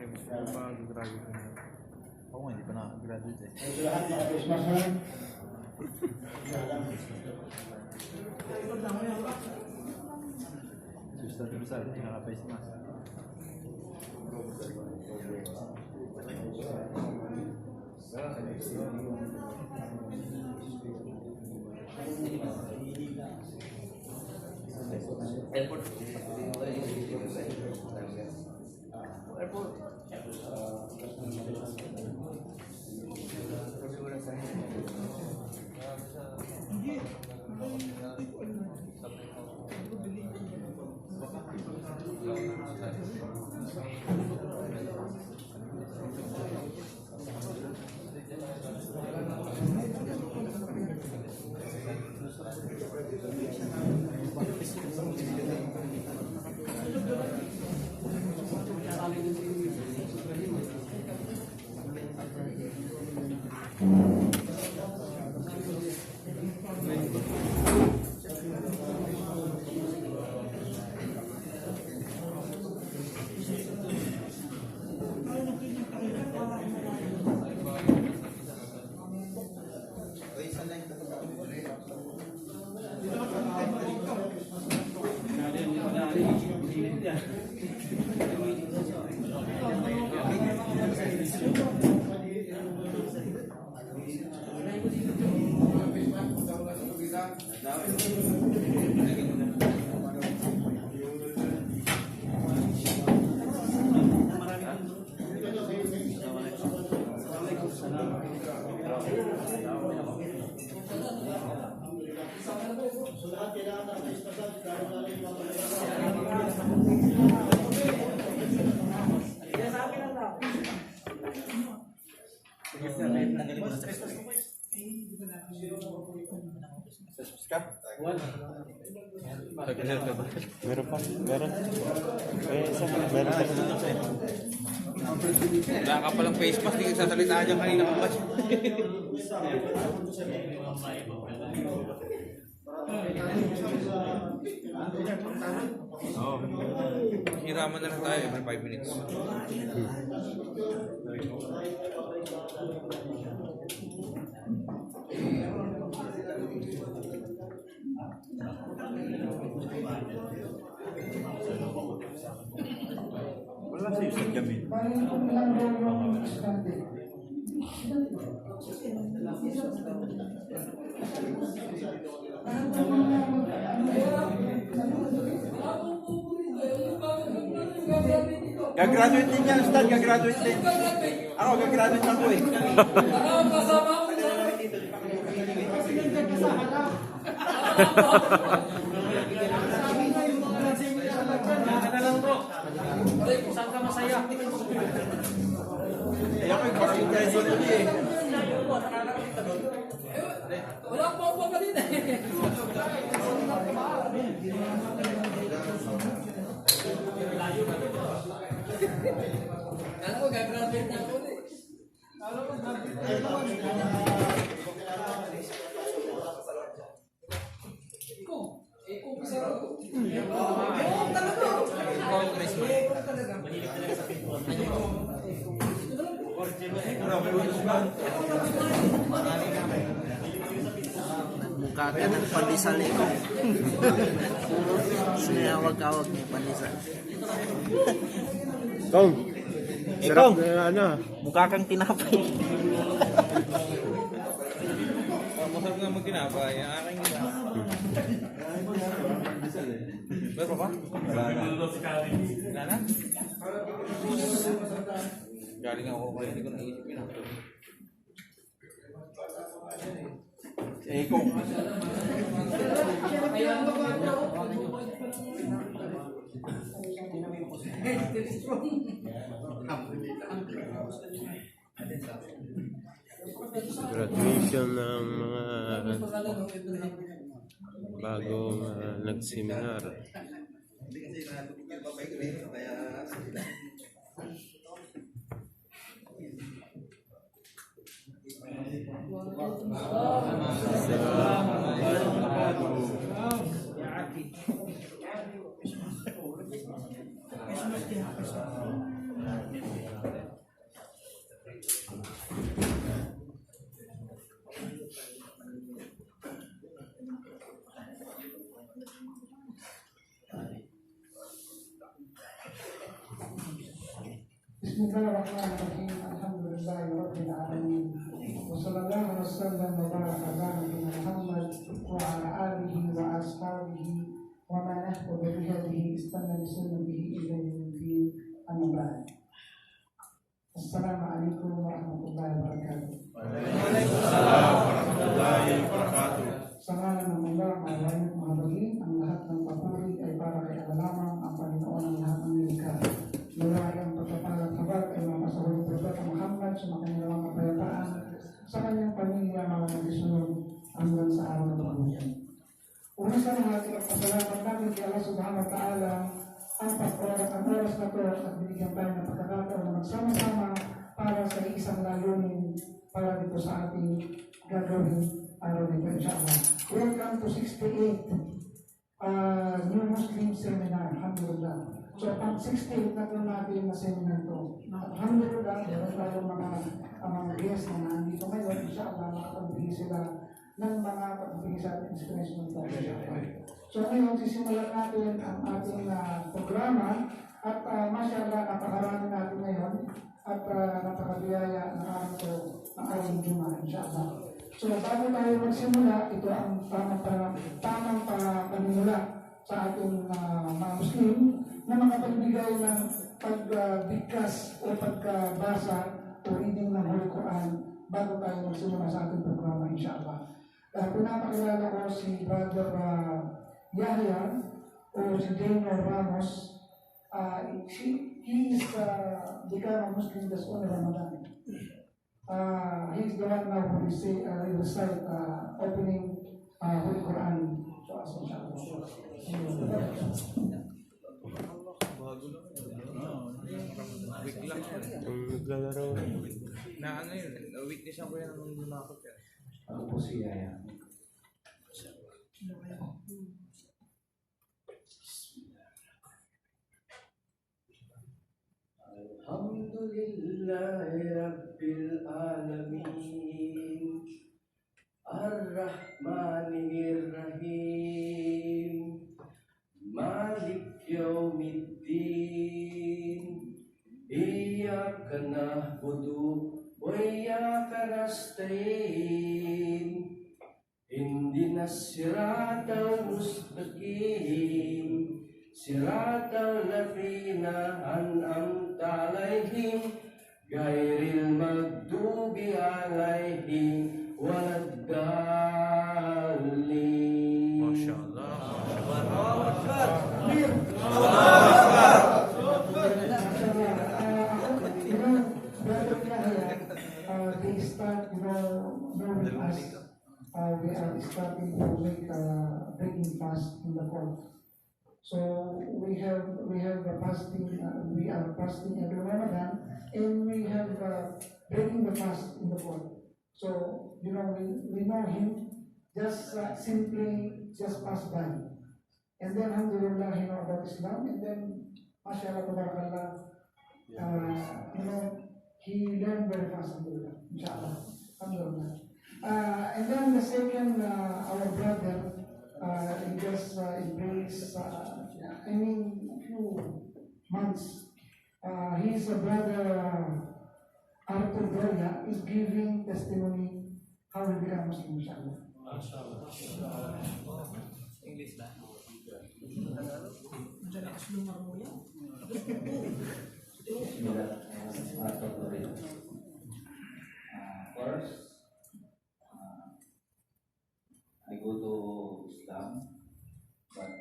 Mag-graduate na. Oo nga, hindi pa nakaka-graduate eh. Susta ko sa hindi naka-face mask. Airport. Meron pa, meron. Isa pa, meron pa. Wala ka palang face mask, hindi ka sasalitaan dyan kanina pa ba? Oo. Hiraman na lang tayo every 5 minutes. Wala sa isang gabi. Gagraduate din yan, Stan. Gagraduate din. Ako, gagraduate ako eh. Saan ka masaya? Eh, ako yung parang president ulit eh. Wala po ako pa din eh. Alam mo, gagraduate na ako ulit. Alam mo, gagraduate na ako ulit. Iko, bisa ako. Oo, talaga. Mukha ka ng pandesal ito. Sinayawag-awag niya pandesal. Kong, sarap na ano. Mukha kang tinapay. Masarap nga magtinapay. Ang aking gina. Meron pa? Wala na? Galing ako kaya hindi ko naisip yun. Eh, kung Graduation ng mga bagong nagseminar. بسم الله الرحمن الرحيم الحمد لله رب العالمين وصلى الله وسلم وبارك على نبينا محمد وعلى آله وأصحابه ومن اهتدى بهديه استنى بسنته إلى يوم الدين أما بعد السلام عليكم ورحمة الله وبركاته. Sa ngalan ng Allah, maraming mahabagin, ang lahat ng papuri ay para kay Allah lamang, ang Panginoon ng lahat ng nilikha. Luway ang pagpapalat habag ay mapasahulong Propeta Muhammad sa makinilawang kapayapaan sa kanyang pamilya mga nagsisunod hanggang sa araw ng pagbuhay. Una sa lahat, pasalamat natin kay Allah Subhanahu wa Ta'ala ang oras na ito at binigyan tayo ng pagkakataon na magsama-sama para sa isang layunin para dito sa ating gagawin araw nito, inshallah. Welcome to 68 New Muslim Seminar, alhamdulillah. So, pang 68 na po natin na seminar ito. Alhamdulillah, meron tayong mga guests na nandito ngayon, inshallah, makapagbigay sila ng mga pagbigay sa ating inspiration ng tayo. So, ngayon, sisimulan natin ang ating programa at mashallah, napakarami natin ngayon at napakabiyaya na araw ito ng ating Juma, inshallah. So, bago tayo magsimula, ito ang tamang panimula sa ating mga Muslim na makapagbigay ng pagbigkas o pagkabasa o reading ng Holy Quran bago tayo magsimula sa ating programa, inshallah. Pinapakilala ko si Brother Yahya o si Daniel Ramos. He is the kind of Muslim that's only Ramadan. He's the one now who will recite opening Holy Quran. So, inshallah. Naglalaro. Na ano yun, weakness ako yan nung lumakot yan. Ako po si Yaya. Alhamdulillahi Rabbil Alamin Ar-Rahmanir Rahim Malik Yawmiddin Iyyaka na'budu wa iyyaka nasta'in Ihdinas siratal mustaqim Siratal ladzina an'amta 'alaihim ghairil maghdubi 'alaihim waladdallin. Masyaallah. They start, knowing us. We are starting to make breaking fast in the court. So we have the fasting. We are fasting every Ramadan, and we have breaking the fast in the court. So we know him just simply just pass by, and then alhamdulillah he know about Islam, and then mashallah tabarakallah, he learned very fast, alhamdulillah, inshallah, alhamdulillah. And then the second, our brother, he just embraced, a few months. His brother, Arthur Doria, is giving testimony how he became Muslim, inshallah. English na. First, I go to Islam, but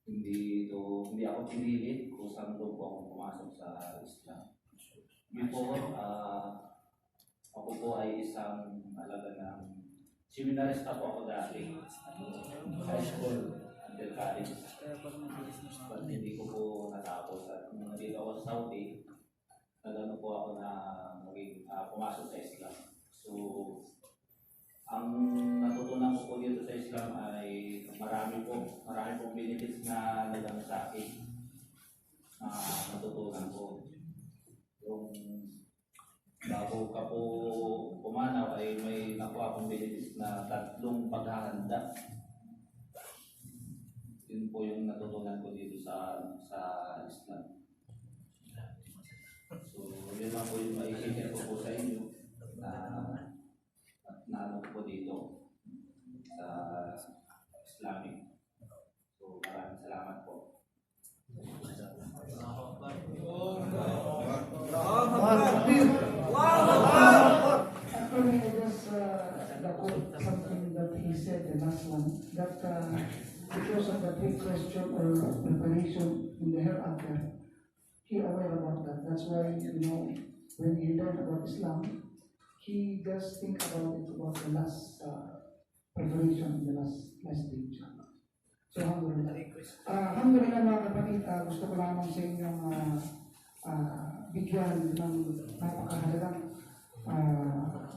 hindi ako pinilit kung saan po ako pumasok sa Islam. Before, ako po ay isang alaga ng seminarista po ako dati. High school until college. But hindi ko po natapos. At nung nandito ako sa Saudi, nagano po ako na pumasok sa Islam. So, ang natutunan ko po dito sa Islam ay marami pong benefits na nagano sa akin na natutunan ko. Yung bago ka po pumanaw ay may nakuha akong benefits na 3 paghahanda. Yun po yung natutunan ko dito sa Islam. yun lang po yung maisipin ko po sa inyo na at naano po dito sa Islamic. So maraming salamat po. Actually, I just quote something that he said, the last one, that because of the big question or preparation in the hereafter, he aware about that. That's why, when he learned about Islam, he just think about it about the last preparation in the last stage. So, alhamdulillah. Alhamdulillah mga kapatid, gusto ko lamang sa inyong bigyan ng napakahalagang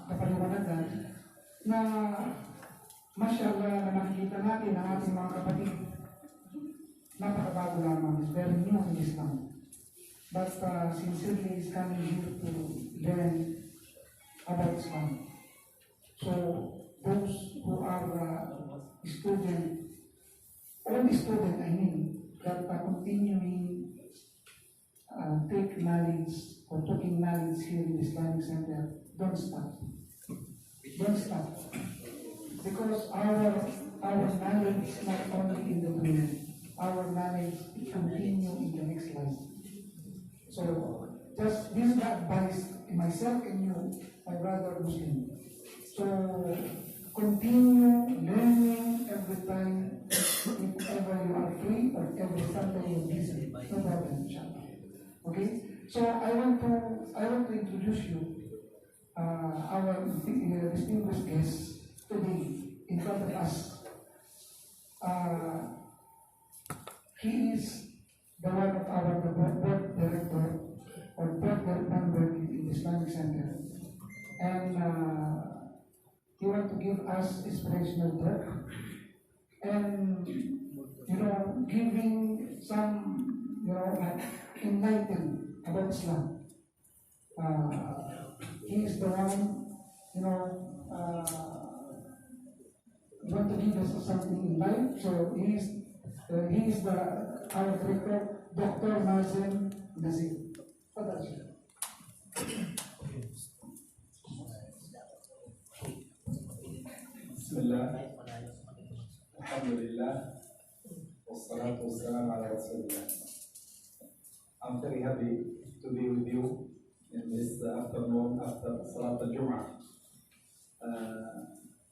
kapaliwanagan na mashallah na nakikita natin ang ating mga kapatid napakabago lamang, is very new in Islam. But sincerely is coming here to learn about Islam. So those who are student, all the student I mean, that are continuing take knowledge or taking knowledge here in the Islamic Center, don't stop. Don't stop. Because our knowledge is not only in the brain, our knowledge continue in the next life. So just this is the advice myself and you, my brother Muslim. So continue learning every time, if ever you are free or every Sunday you're busy. No problem, inshallah. Okay? So I want to introduce you our distinguished guest today in front of us. He is the one of our board director or board member in the Islamic Center, and he want to give us inspirational talk and giving some enlightened about Islam. He is the one want to give us something in life. So he is our director, Dr. Nazim Nazir. Bismillah, Alhamdulillah, wassalatu wassalamu ala Rasulillah. I'm very happy to be with you in this afternoon after Salat al-Jum'ah.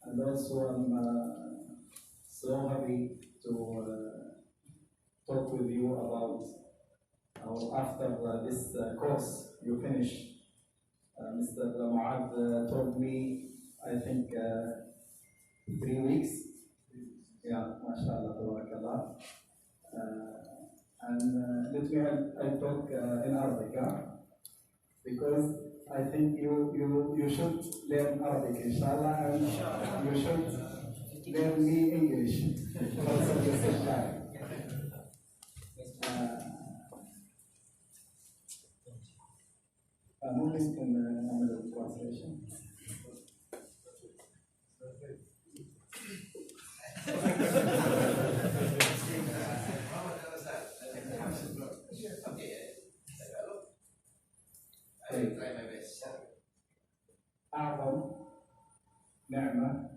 And also I'm so happy to talk with you about after this course you finish. Mr. Muad told me, I think 3 weeks. Yeah, mashallah, tabarakallah. And let me I talk in Arabic, because I think you should learn Arabic, inshallah, and you should learn me English also at the same time. ممكن نعمل translation. أعظم نعمة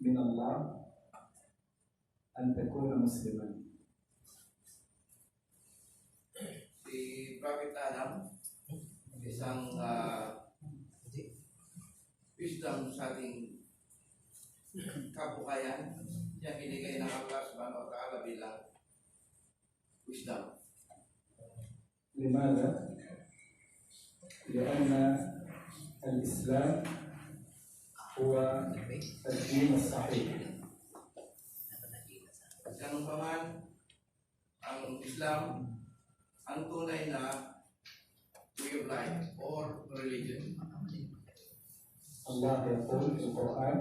من الله أن تكون مسلما. Si Prophet Adam, isang wisdom sa ating kabukayan, niya binigay ng Allah subhanahu wa ta'ala bilang wisdom. لماذا؟ لأن الإسلام هو الدين الصحيح. Ganun pa man, ang Islam, ang tunay na way of life or religion. الله يقول في القرآن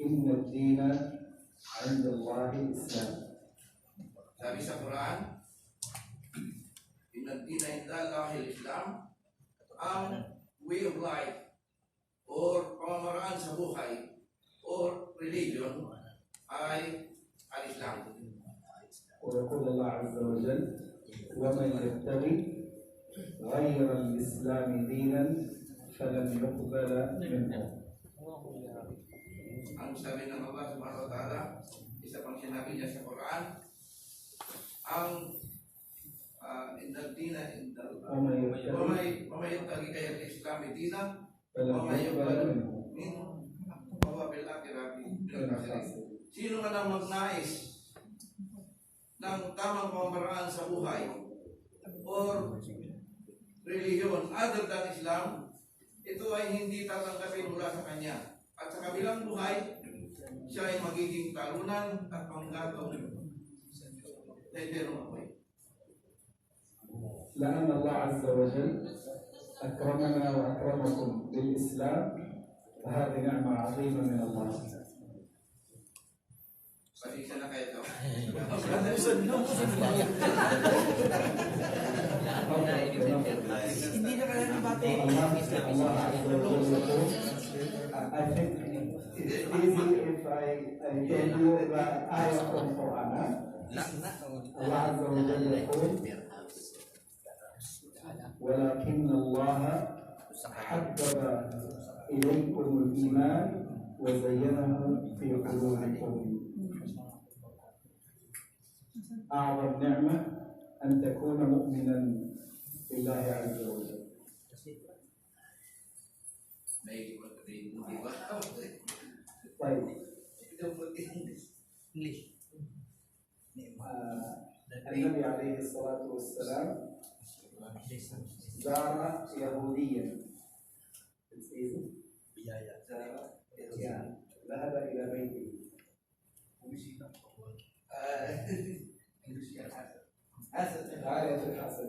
إن الدين عند الله الإسلام. Sabi sa Quran, Inna dina inda Allahil Islam, ang way of life or pamamaraan sa buhay or religion ay al-Islam. ويقول الله عز وجل ومن يبتغي غير الإسلام دينا فلن يقبل منه. Ang sabi ng Allah subhanahu wa ta'ala, isa pang sinabi niya sa Quran, ang indal-dina, mamayagtagi kayo ng Islam dina, فلن يقبل منه. min mawabil akhirati. Sino man ang magnais ng tamang pamamaraan sa buhay or religion other than Islam, ito ay hindi tatanggapin mula sa kanya. At sa kabilang buhay, siya ay magiging talunan at panggatong sa eterno apoy. لأن الله عز وجل أكرمنا وأكرمكم بالإسلام فهذه نعمة عظيمة من الله. Pasensya na kayo ito. Hindi na kaya nabati. Allah Azza wa Jalla, I think it's easy if I tell you the ayah from Quran. Allah Azza wa Jalla يقول ولكن الله حبب إليكم الإيمان وزينه في قلوبكم. أعظم نعمة أن تكون مؤمنا بالله عز وجل. May di ba? طيب English. النبي عليه الصلاة والسلام زار يهوديا. It's easy. ذهب إلى بيته. آية الحسن.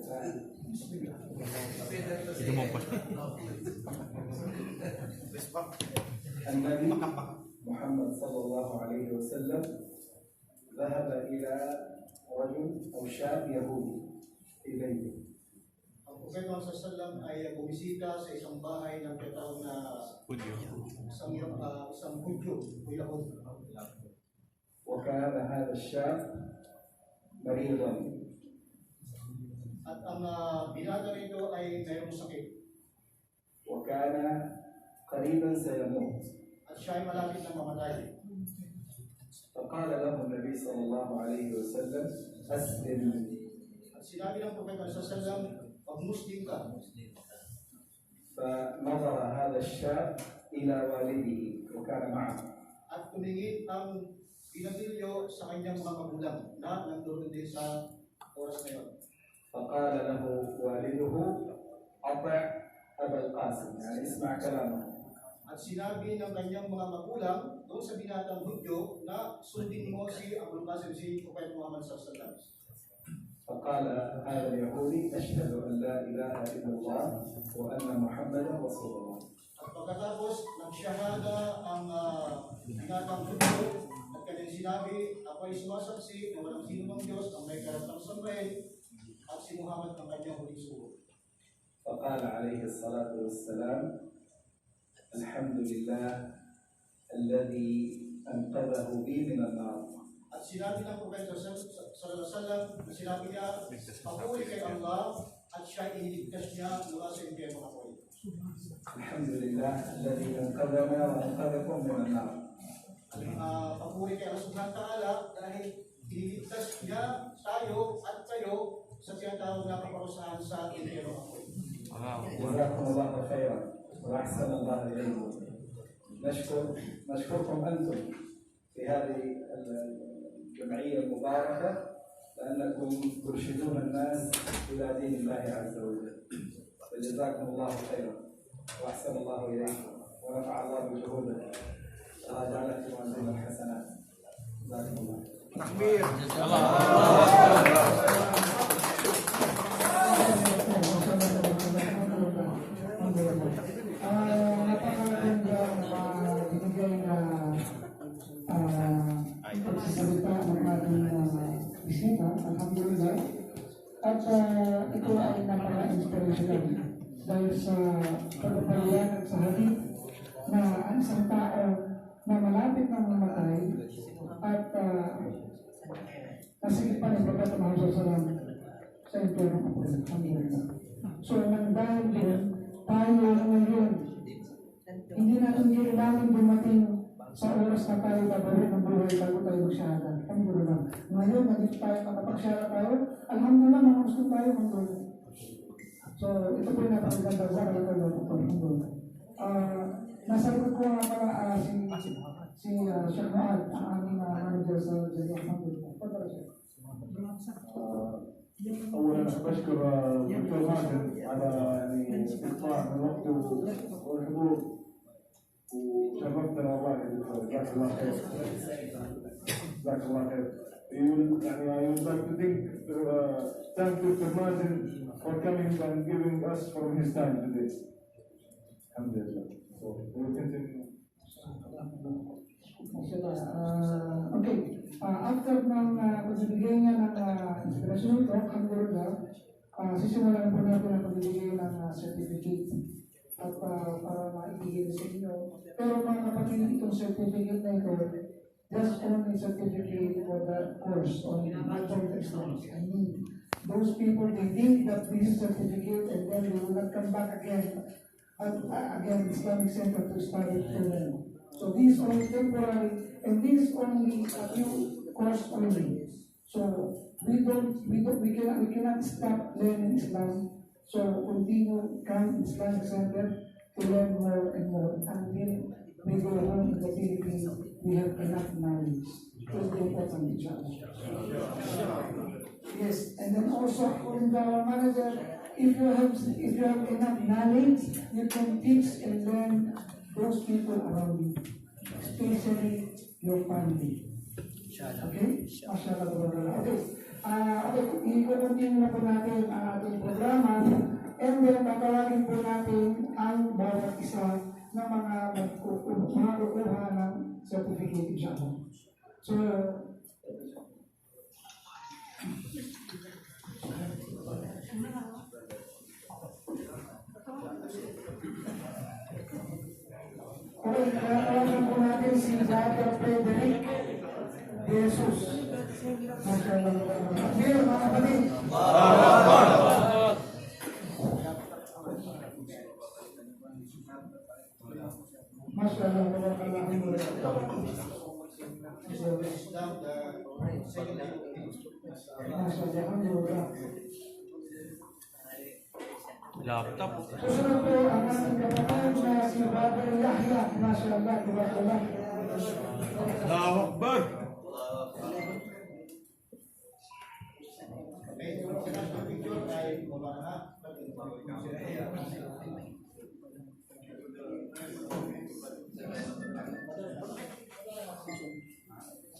النبي محمد صلى الله عليه وسلم ذهب إلى رجل أو شاب يهودي في بيته. Ang Propeta Muhammad SAW ay bumisita sa isang bahay ng katawag na isang Hudyo o Yahud. وكان هذا الشاب مريضا At ang binata nito ay mayroong sakit. وكان قريبا سيموت. At siya ay malapit na mamatay. فقال له النبي صلى الله عليه وسلم أسلم. At sinabi ng Propeta SAW, pag-Muslim ka. فنظر هذا الشاب إلى والده وكان معه. At tumingin ang pinagilyo sa kanyang mga magulang na nandun din sa oras na yun. فقال له والده أطع أبا القاسم، يعني اسمع كلامه. At sinabi ng kanyang mga magulang doon sa binatang Hudyo na sundin mo si Abul Qasim, si Propeta Muhammad SAW. فقال هذا اليهودي أشهد أن لا إله إلا الله وأن محمدا رسول الله. At pagkatapos nagsyahada ang binatang Hudyo at kanyang sinabi, ako ay sumasaksi na walang sino mang Diyos ang may karatang sambahin at si Muhammad ang kanyang huling sugo. فقال عليه الصلاة والسلام الحمد لله الذي أنقذه بي من النار. At sinabi ng Propeta sallallahu alaihi wasallam, sinabi niya, papuri kay Allah at siya iniligtas niya mula sa impyerno apoy. الحمد لله الذي أنقذنا وأنقذكم من النار. Papuri kay Allah subhanahu wa ta'ala dahil iniligtas niya tayo at kayo sa tinatawag na kaparusahan sa impyerno apoy. جزاكم الله خيرا وأحسن الله إليكم. نشكركم أنتم في هذه الجمعية المباركة لأنكم ترشدون الناس إلى دين الله عز وجل. فجزاكم الله خيرا وأحسن الله إليكم ونفع الله بجهودكم. الله يجعلك في موازين الحسنات. جزاكم الله. Takbir! Napakagandang binigay na pagsasalita ng ating bisita, alhamdulillah. At ito ay napaka-inspirational dahil sa pagpapaliwanag sa hadith na ang isang tao na malapit na mamatay at nasigit pa ng Propeta Muhammad SAW sa impyerno. Alhamdulillah. So, nang dahil doon, tayo ngayon, hindi natin kailangan dumating sa oras na tayo babawi ng buhay bago tayo magsyada. Ang gulo lang. Ngayon, nandito tayo, nakapagsyada tayo, alhamdulillah, mga Muslim tayo, ang gulo. So, ito po yung napakaganda sa kalagay ko po. Nasa likod ko nga pala si Sheikh Maad, ang aming manager sa Jaliah Mahmoud. Pagkala siya. أولا أشكر دكتور ماجد على إقطاع من وقته والحضور وشرفتنا والله يا دكتور جزاك الله خير. جزاك الله خير. يعني I would like to thank Dr. Mazen for coming and giving us from his time today. Alhamdulillah. So we will continue. Okay. After ng pagbibigay niya ng inspirational talk, alhamdulillah, sisimulan po natin ang pagbibigay ng certificate at para maibigay sa inyo. Pero mga kapatid, itong certificate na ito, just only certificate for that course on natural exams. I mean, those people, they think that this is certificate and then they will not come back again Islamic Center to study for them. So this is only temporary, and this is only a few course only. So we cannot stop learning Islam. So continue come Islamic Center to learn more and more until we go home in the Philippines. We have enough knowledge. That's the important challenge. Yes, and then also according to our manager, if you have enough knowledge, you can teach and learn those people around you, especially your family. Okay? Mashallah. Okay. I-continue na po natin ang ating programa, and then tatawagin po natin ang bawat isa ng mga magkukuha ng certificate exam. So, okay, tatawagin po natin si Dr. Frederick Jesus. Mashallah. Okay, mga kapatid. Laptop. Susunod po ang ating kapatid na si Brother Yahya. Mashallah. Allahu Akbar.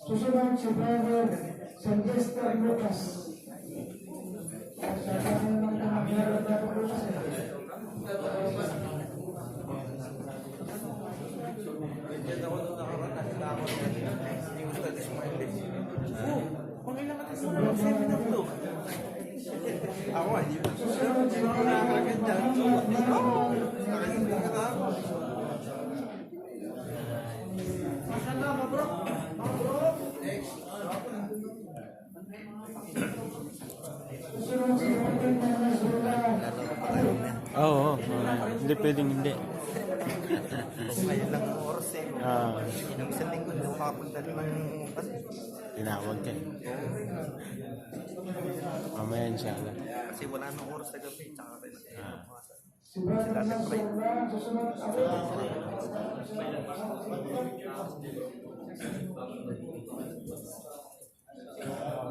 Susunod si Brother Sylvester Lucas. Mashallah naman ang mga Brother Lucas. Susunod si Oo, hindi pwedeng hindi. Ngayon lang ang oras eh. Yung isang linggo na makapunta ng Tinawag ka. Mamaya inshallah. kasi wala nang oras sa gabi. Tsaka rin. si Brother Nasrullah. Susunod ako.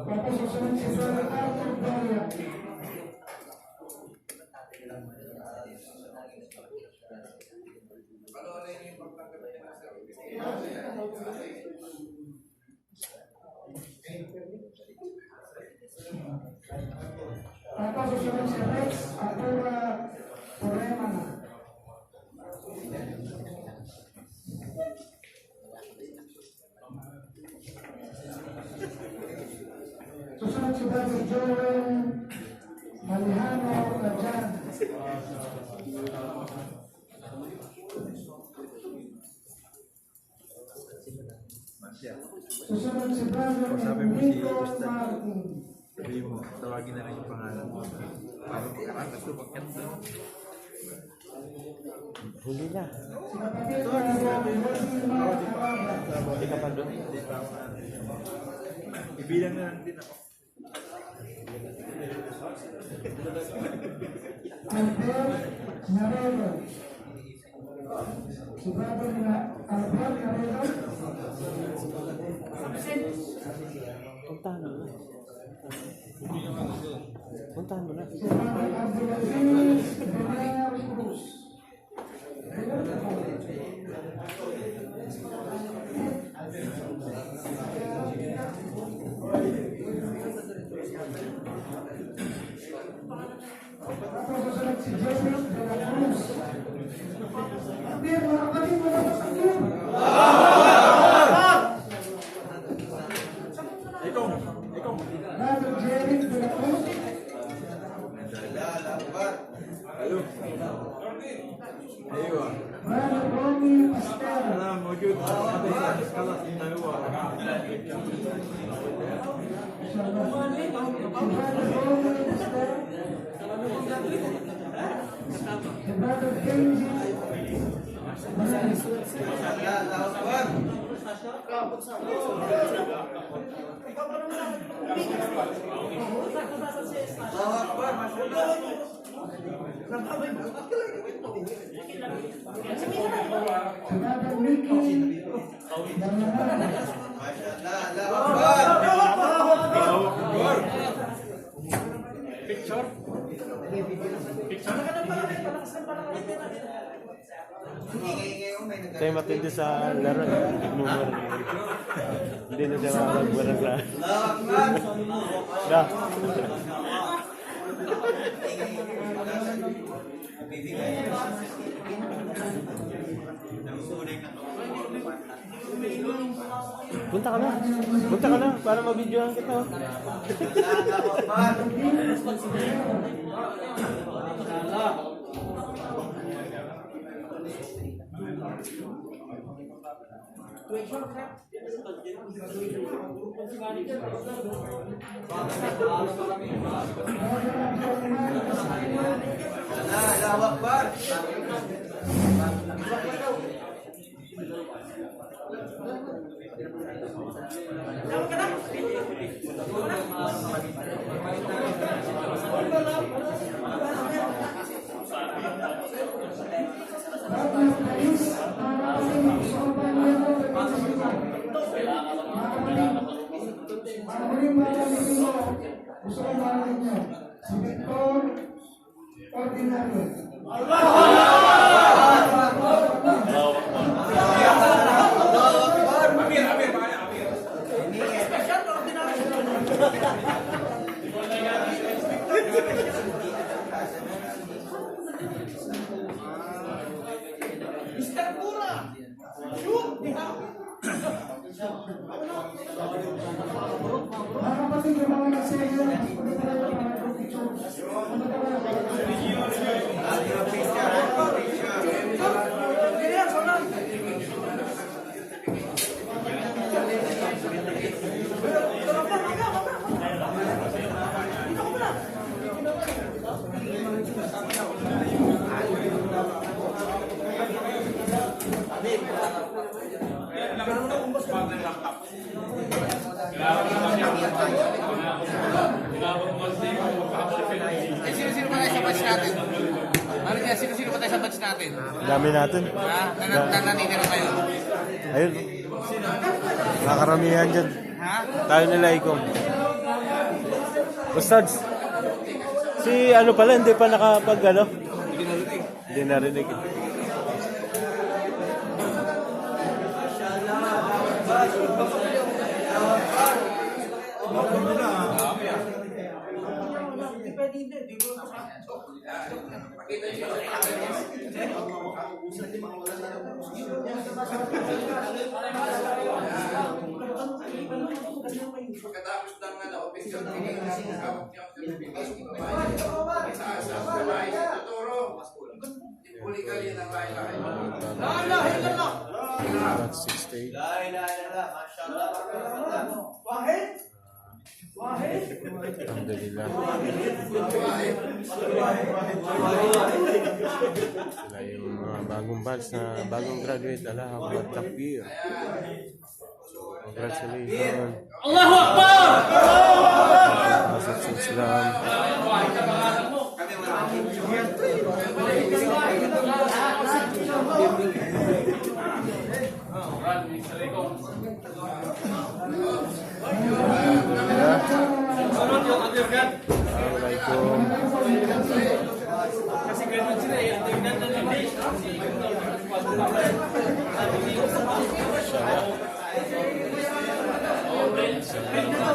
Tapos susunod si Brother Arthur Doria. Tapos susunod si Rex Artura Toremana. Susunod si Brother Joel Malihano Rajan. Susunod si Brother Enrico Martin. Sabi mo, tawagin na lang yung pangalan mo. Para Huli na. Hindi ka pa doon. Ibilang na lang din ako. Albert Narelo. Si Brother Albert Narelo. Puntahan mo na. Puntahan mo na. Si Brother Abdulaziz Benar Cruz. Tapos susunod si Joseph de la Cruz. Abir, mga kapatid, malakas ang Diyos. Brother Jerry de la Cruz. Brother Ronnie Pascal. Si Brother Ronnie Pascal. Si Brother Kenji. Si Brother Mickey. Tayo matindi sa laro. Numero. Hindi na siya makakagbarang sa... Da. Punta ka na. Punta ka na para mabidyohan kita. Sino-sino pa tayo sa batch natin? Ano kaya, sino-sino pa tayo sa batch natin? Dami natin. Ha? Nananitira kayo? Ayun. Nakaramihan dyan. Ha? Tayo nila Icom. Ustads. Si ano pala, hindi pa nakapag ano? Hindi narinig. Pagkatapos ng official meeting, tuturo. Ipuli-gali ng lahi-lahi. That's 68. Alhamdulillah. Sila yung mga bagong batch na bagong graduate. Allah Akbar, takbir. Congratulations. Allahu Akbar! Masuk sa Islam. Assalamualaikum.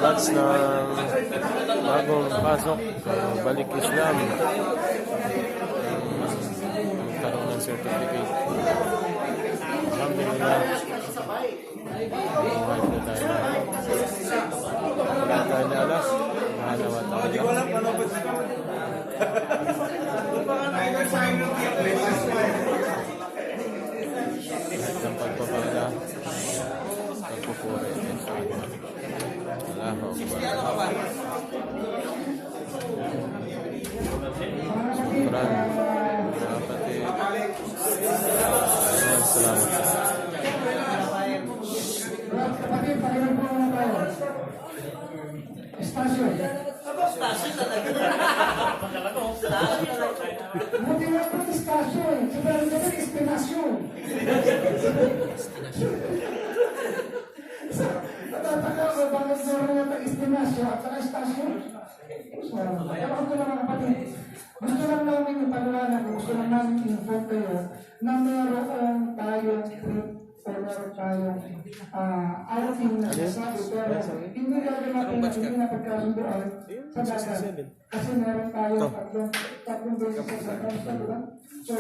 Batch ng bagong pasok sa Balik Islam. Magkaroon ng certificate. Alhamdulillah. Buhay po tayo. Buhay tayo na Allah. Mahalawa tayo. Lahat ng pagpapala, pagpupuri. Allahu Akbar. Syukran. Kapatid. Salamat. Kapatid, pakilang po muna tayo. Estasyon. Buti nga po estasyon. Sabihin ko na estinasyon. Natataka ko bakit meron nga estinasyon at saka estasyon. Ewan ko lang mga kapatid. Gusto lang namin ipaliwanag, gusto lang namin i-inform kayo na meron tayong trip o meron tayong outing na sasabi, pero hindi gagawin natin na hindi na pagkasunduan sa dagat. Kasi meron tayong tatlong beses sa taon, diba? So,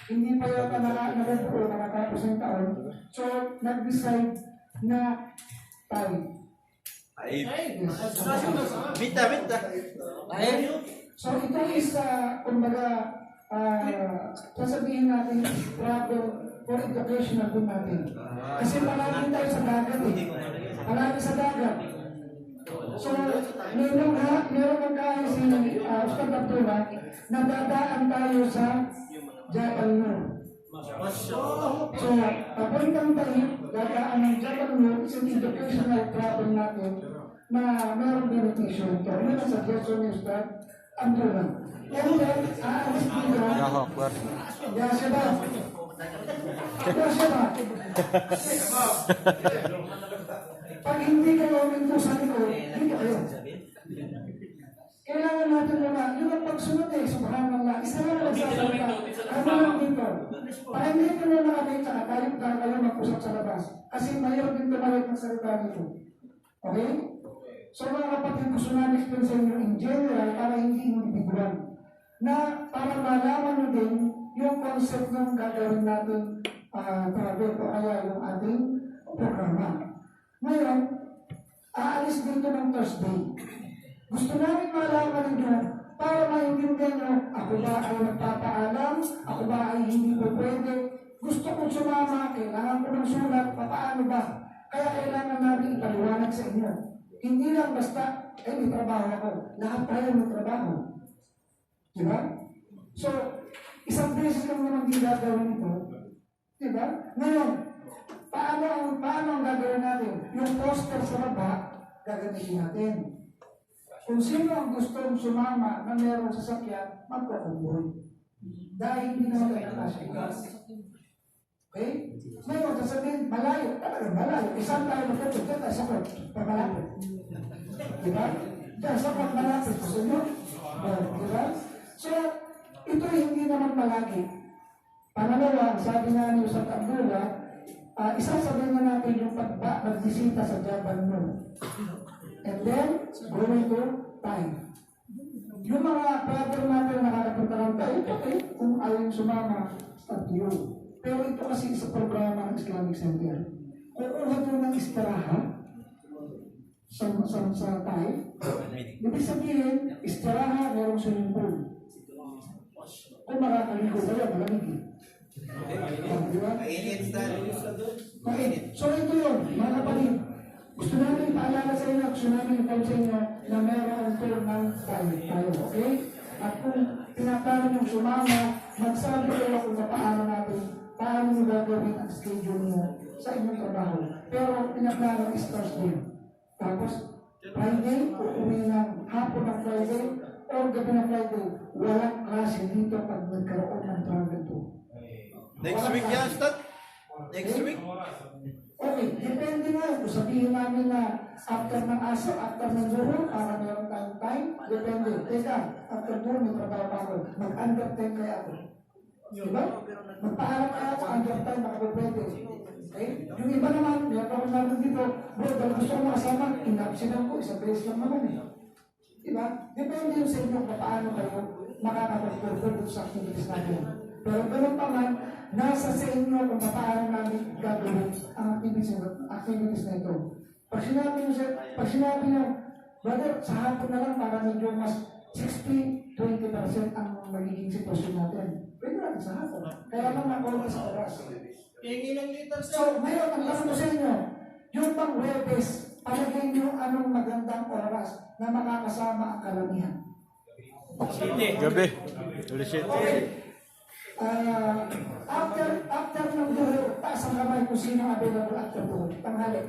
hindi pa yata nakabuo, nakatapos ng taon. So, nag-decide na tayo. Bita. So ito is, kumbaga, sasabihin natin travel for educational din natin. Kasi palagi tayo sa dagat eh. Palagi sa dagat. So, meron magkaya si Ustad Abdullah na dadaan tayo sa Jabal Nur. So, papuntang tayo, dadaan ng Jabal Nur, isang educational travel natin na meron beneficial ito. Meron sa suggestion ni Ustad Abdullah. And then, aalis dito. Allahu Akbar. Pag hindi kayo uminto sa likod, hindi kayo. Kailangan natin muna, yun ang pagsunod eh, subhanallah. Isa lang nagsasalita. Ano lang dito? Para hindi ko na nakakita ka, tayo mag-usap sa labas. Kasi mayroon din tumawag ng salita nito. Okay? So mga kapatid, gusto namin explain sa inyo in general para hindi individual. Na para malaman nyo din yung concept ng gagawin natin travel o kaya yung ating programa. Ngayon, aalis dito ng Thursday. Gusto namin malaman ninyo para maintindihan nyo, ako ba ay nagpapaalam, ako ba ay hindi po pwede, gusto kong sumama, kailangan ko ng sulat, paano ba? Kaya kailangan namin ipaliwanag sa inyo. Hindi lang basta, may trabaho ako. Lahat tayo may trabaho. Diba? So, isang beses lang naman din gagawin ito. Diba? Ngayon, paano ang gagawin natin? Yung poster sa baba, gagamitin natin. Kung sino ang gustong sumama na mayroong sasakyan, magkakumbuhin. Dahil hindi naman tayo nakasya. Okay? Ngayon, sasabihin, malayo. Talagang malayo. Isang tayo magkatog. Diyan tayo sakot. Pamalapit. Diba? Diyan sakot malapit. Gusto nyo? Diba? So, ito hindi naman palagi. Pangalawa, sabi nga niyo sa Abdullah, isasabihin na natin yung pagbisita sa Jabal Nur. And then, going to time. Yung mga brother natin nakakapunta lang tayo, okay, kung ayaw sumama, start you. Pero ito kasi sa programa ng Islamic Center. Kukuha ito ng istiraha sa tayo. Ibig sabihin, istiraha, merong swimming pool. Kung makakaligo kayo, malamig. Diba? Okay, so ito yun, mga kapatid. Gusto namin ipaalala sa inyo, gusto namin ipaalala sa inyo na meron tour ng tayo, okay? At kung sumama, magsabi kayo kung paano nyo gagawin ang schedule nyo sa inyong trabaho. Pero pinaplano is Thursday. Tapos, Friday, uuwi ng hapon ng Friday, o gabi ng Friday, walang klase dito pag nagkaroon ng travel to. Next week yan, Stat? Next week? Okay, depende nga. Kung sabihin namin na after ng aso, after ng guro, para meron tayong time, depende. Teka, after guro, may trabaho pa ako. Mag-undertime kaya ako. Diba? Magpaalam kaya ako, undertime, makapapwede. Okay? Yung iba naman, meron ako namin dito, bro, dahil gusto ko makasama, inapsinan ko, isang beses lang naman eh. Diba? Depende yung sa inyo kung paano kayo makakapag-perform sa activities natin. Pero ganun pa man, nasa sa inyo kung paano namin gagawin ang activities na ito. Pag sinabi nyo, brother, sa hapon na lang para medyo mas 60-20% ang magiging sitwasyon natin. Pwede natin sa hapon. Kaya lang nakuha sa oras. So, ngayon, ang tanong ko sa inyo, yung pang Huwebes, palagay nyo anong magandang oras na makakasama ang karamihan? Gabi. Ulisit. After ng dulo, taas ang kamay kung sino available after dulo. Tanghali.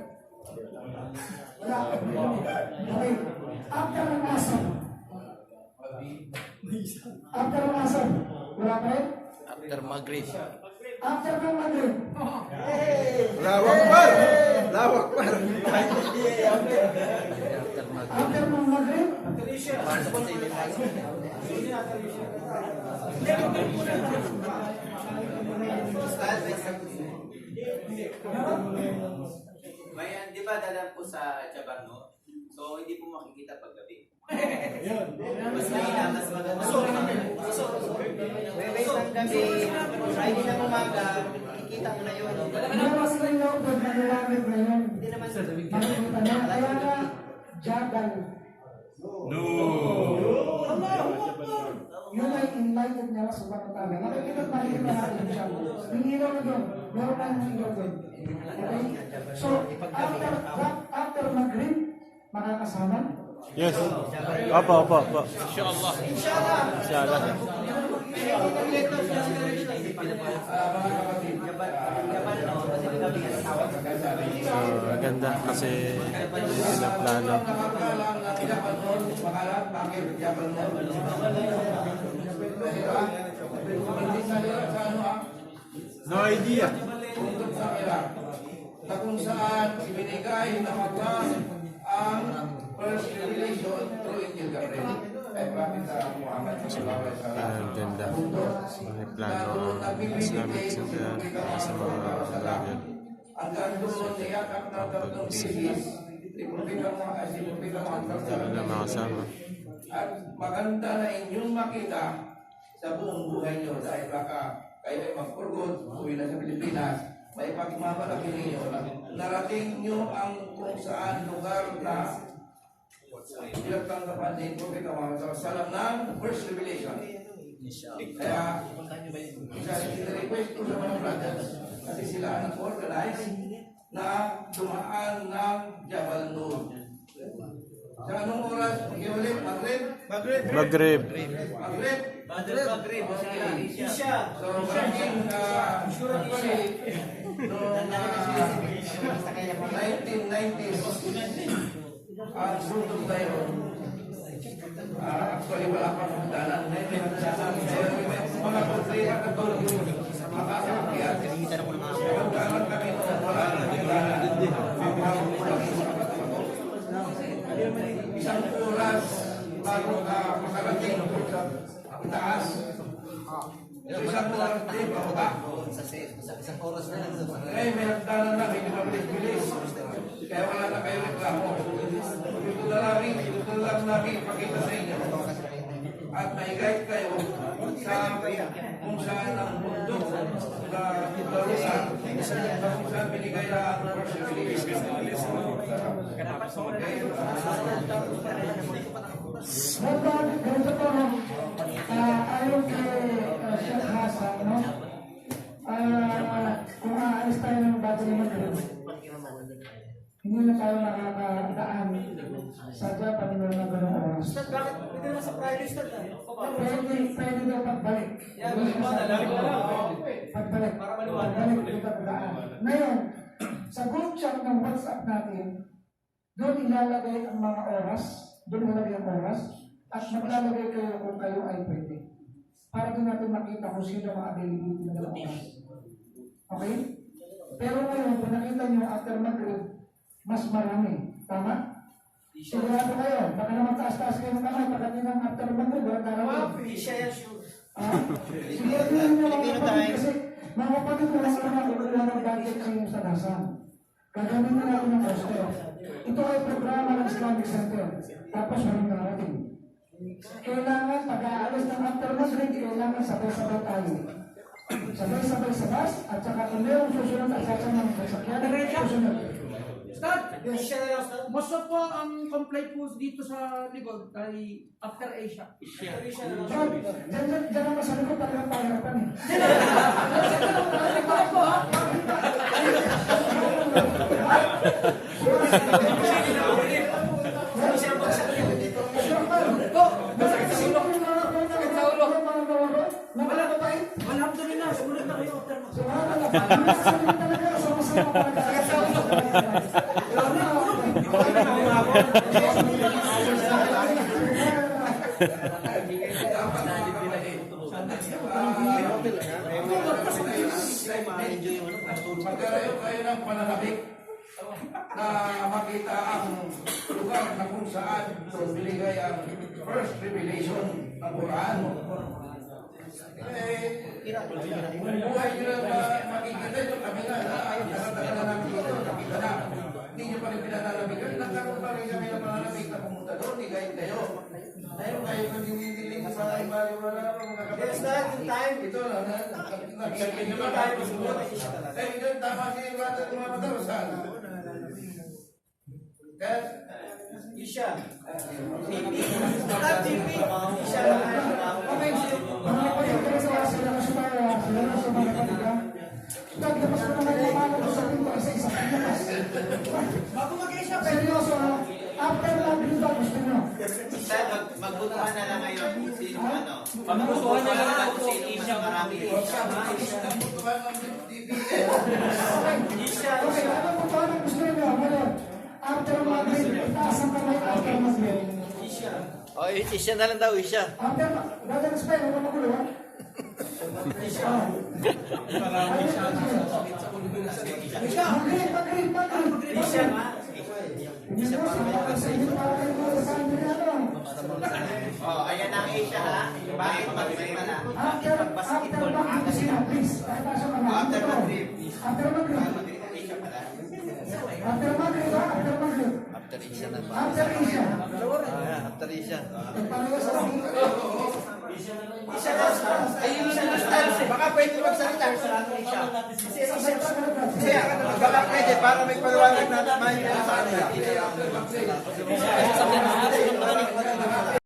Wala. Okay. After ng asam. After ng asam. Wala pa rin? After Maghrib. After ng Maghrib. Lawak pa! Lawak pa! After ng Maghrib. Mayan, di ba dalam po sa Chabarno? So, hindi po makikita pag gabi. Mas mahina, mas maganda. Webes ng gabi, Friday ng umaga, kikita mo na yun. Mas kayo, pag nanilamig na yun. Hindi naman sa Makikita na. Kaya nga, jagal. Yun ay enlightened niya sa Batala. Nakikita natin siya. Hinilaw na doon. Meron tayong hinilaw doon. Okay? So, after Maghrib, makakasama? Yes. Opo. Inshallah. Maganda kasi pinaplano. No idea. Na kung saan ibinigay na magpang ang first revelation through Injil Gabriel. Ay bakit sa Muhammad sallallahu alaihi wasallam. Ang ganda. Pinaplano ang Islamic sa mga vlogger. Hanggang doon niyakap na tatlong bisis, ipupita mo ang Dami na makasama. at maganda na inyong makita sa buong buhay nyo dahil baka kayo ay magpurgod, uwi na sa Pilipinas, may pagmamalaki ninyo na narating nyo ang kung saan lugar na pinagtanggapan din po kita mga salam ng first revelation. Kaya, request ko sa mga brothers kasi sila ang nag-organize na dumaan ng Jabal Nur. Sa anong oras? Mag-iulit? Maghrib? Maghrib. Maghrib. Isha. So, maging noong 1990s, ang sundog tayo. Actually, wala pa ng dalan. Mga kontrera katulog yun. Makakakiyat. Magkaroon kami noong wala ng dalan. Isang oras bago ka makarating sa taas. Isang oras din, pababa. Isang oras na lang. Eh, may nagdanan lang, hindi mabilis-bilis. Kaya wala na kayo reklamo. Ito lang namin ipakita sa inyo. At may-guide kayo sa kung saan ang bundok na italusan, kung saan binigay na ang first revelation. Ganito po, ayon kay Sheikh Hasan, no? Kung aalis tayo ng bago ni Maghrib, hindi na tayo nakakadaan sa Japan na gano'ng oras. Bakit? Hindi naman sa Friday. Pwede daw pagbalik. Pagbalik. Pagbalik dito pagdaan. Ngayon, sa group chat ng WhatsApp natin, doon ilalagay ang mga oras, doon ilalagay ang oras, at maglalagay kayo kung kayo ay pwede. Para doon natin makita kung sino ang availability ng oras. Okay? Pero ngayon, kung nakita nyo after mag-group, mas marami. Tama? Sigurado kayo, baka naman taas-taas kayo ng kamay pagdating ng after mag-group, wala darating. Sigurado nyo mga kapatid kasi mga kapatid ko lang naman kukuha ng budget sa inyong sanasan. Gagawin na natin ng poster. Ito ay programa ng Islamic Center. Tapos walang darating. Kailangan pag-aalis ng after mag-group, kailangan sabay-sabay tayo. Sabay-sabay sa bus at saka kung mayroong susunod at sasama ng sasakyan, susunod. Start! Most of po ang complaint po dito sa likod ay after Asia. Diyan naman sa likod talagang pahirapan eh. Alhamdulillah, sumunod na kayo after mo. Magkaroon kayo ng pananabik na makita ang lugar na kung saan binigay ang first revelation ng Quran. Buhay nyo na makikita nyo kami na nakatagal na namin dito, nakita na. Hindi nyo pa rin pinanalabigan. Nagkaroon pa rin kami ng pananabik na pumunta doon, higayit kayo. Ngayon kayo nagdidiling sa imaliwala ng mga kapatid. Ito na, nagsakin naman tayo sumunod. Kaya yun, tama siya yung bata ng mga matawasan. Dad? Isha. Mga kapatid ko sa sila na sumaya, sila na sa mga kapatid. Paglapas ko naman yung mga sa pinto isa-isa. Bago mag-Asia, Seryoso ha? After mag-group ba gusto nyo? Magbutuhan na lang ngayon kung sino ano. Pagbutuhan na lang kung sino mas marami. Okay, ano po ba ang gusto nyo? Ngayon, after mag-group, itaas ang kamay after mag-group. O, isya na lang daw, isya. After, brother Spy, ano magulo ha? Oh, ayan ang Asia ha. Bakit magmay na? After mag-group sila, please. After mag-trip. After mag-group. Asia pala. After mag-group ha? After mag-group. After isya na ba? After Asia. After isya. Parehas sa Ayun na style. Baka pwede magsalita sa ano Asia. Kasi baka pwede para may paliwanag na maintindihan sa kanila.